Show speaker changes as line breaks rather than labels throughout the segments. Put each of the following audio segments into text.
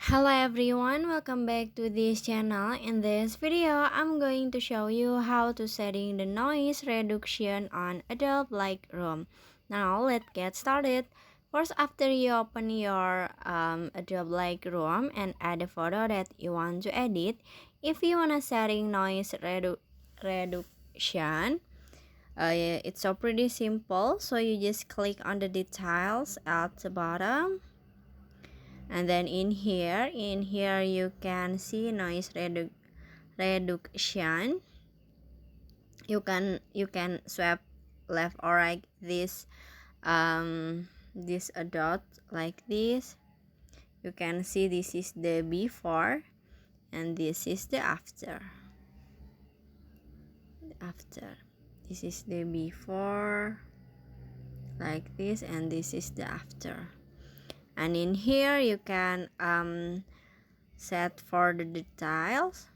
Hello everyone, welcome back to this channel. In this video, I'm going to show you how to setting the noise reduction on Adobe Lightroom. Now let's get started. First, after you open your Adobe Lightroom and add a photo that you want to edit, if you wanna setting noise reduction, it's so pretty simple. So you just click on the details at the bottom. And then in here you can see noise reduction. You can swipe left or right this a dot like this. You can see this is the before and this is the after. This is the before like this, and this is the after. And in here you can set for the details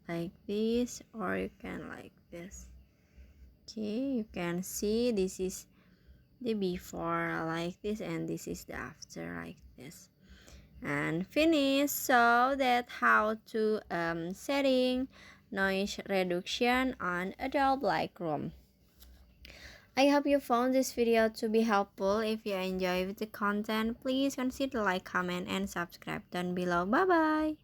like this, or you can like this. Okay, you can see this is the before like this, and this is the after like this, and finish. So that how to setting noise reduction on Adobe Lightroom. I hope you found this video to be helpful. If you enjoyed the content, please consider like, comment, and subscribe down below. Bye bye.